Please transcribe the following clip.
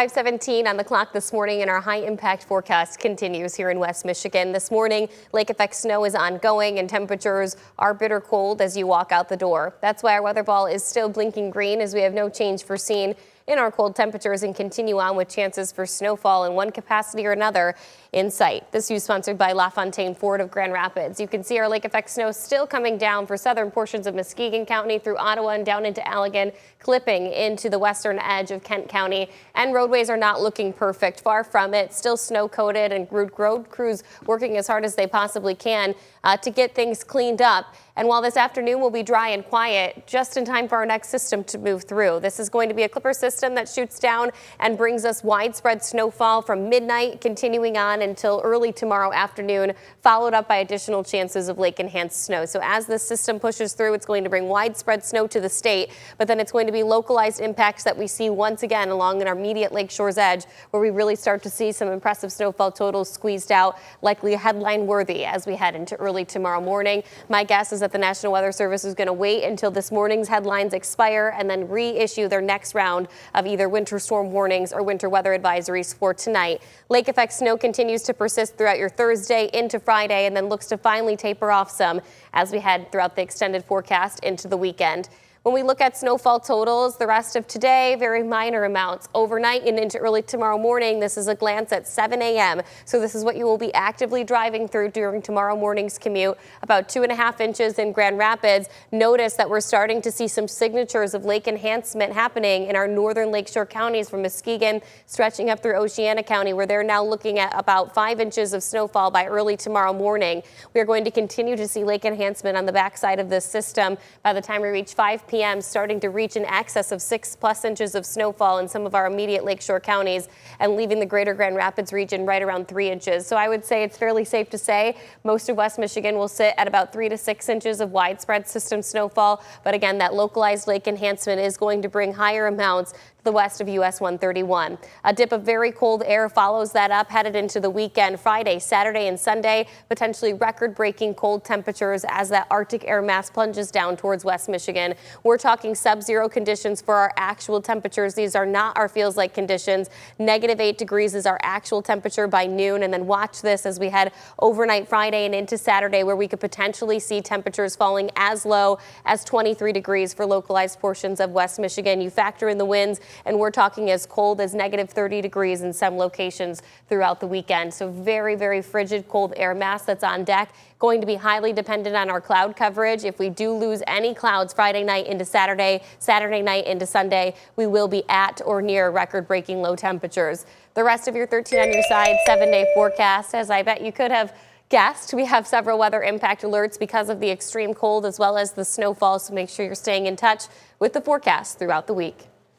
5:17 on the clock this morning, and our high impact forecast continues here in West Michigan. This morning, lake effect snow is ongoing and temperatures are bitter cold as you walk out the door. That's why our weather ball is still blinking green, as we have no change foreseen in our cold temperatures and continue on with chances for snowfall in one capacity or another in sight. This news sponsored by LaFontaine Ford of Grand Rapids. You can see our lake effect snow still coming down for southern portions of Muskegon County through Ottawa and down into Allegan, clipping into the western edge of Kent County. And roadways are not looking perfect. Far from it. Still snow coated, and road crews working as hard as they possibly can to get things cleaned up. And while this afternoon will be dry and quiet, just in time for our next system to move through. This is going to be a clipper system that shoots down and brings us widespread snowfall from midnight continuing on until early tomorrow afternoon, followed up by additional chances of lake enhanced snow. So as this system pushes through, it's going to bring widespread snow to the state, but then it's going to be localized impacts that we see once again along our immediate lakeshore's edge, where we really start to see some impressive snowfall totals squeezed out, likely headline worthy as we head into early tomorrow morning. My guess is that the National Weather Service is going to wait until this morning's headlines expire and then reissue their next round of either winter storm warnings or winter weather advisories for tonight. Lake effect snow continues to persist throughout your Thursday into Friday and then looks to finally taper off some as we head throughout the extended forecast into the weekend. When we look at snowfall totals, the rest of today, very minor amounts. Overnight and into early tomorrow morning, this is a glance at 7 a.m. So this is what you will be actively driving through during tomorrow morning's commute. About 2.5 inches in Grand Rapids. Notice that we're starting to see some signatures of lake enhancement happening in our northern lakeshore counties from Muskegon stretching up through Oceana County, where they're now looking at about 5 inches of snowfall by early tomorrow morning. We are going to continue to see lake enhancement on the backside of this system by the time we reach 5 p.m., starting to reach in excess of 6+ inches of snowfall in some of our immediate lakeshore counties and leaving the greater Grand Rapids region right around 3 inches. So I would say it's fairly safe to say most of West Michigan will sit at about 3 to 6 inches of widespread system snowfall. But again, that localized lake enhancement is going to bring higher amounts the west of US 131. A dip of very cold air follows that up, headed into the weekend. Friday, Saturday, and Sunday, potentially record-breaking cold temperatures as that Arctic air mass plunges down towards West Michigan. We're talking sub-zero conditions for our actual temperatures. These are not our feels-like conditions. -8 degrees is our actual temperature by noon. And then watch this as we head overnight Friday and into Saturday, where we could potentially see temperatures falling as low as 23 degrees for localized portions of West Michigan. You factor in the winds, and we're talking as cold as -30 degrees in some locations throughout the weekend. So very, very frigid cold air mass that's on deck. Going to be highly dependent on our cloud coverage. If we do lose any clouds Friday night into Saturday, Saturday night into Sunday, we will be at or near record-breaking low temperatures. The rest of your 13 on your side 7-day forecast, as I bet you could have guessed, we have several weather impact alerts because of the extreme cold as well as the snowfall. So make sure you're staying in touch with the forecast throughout the week.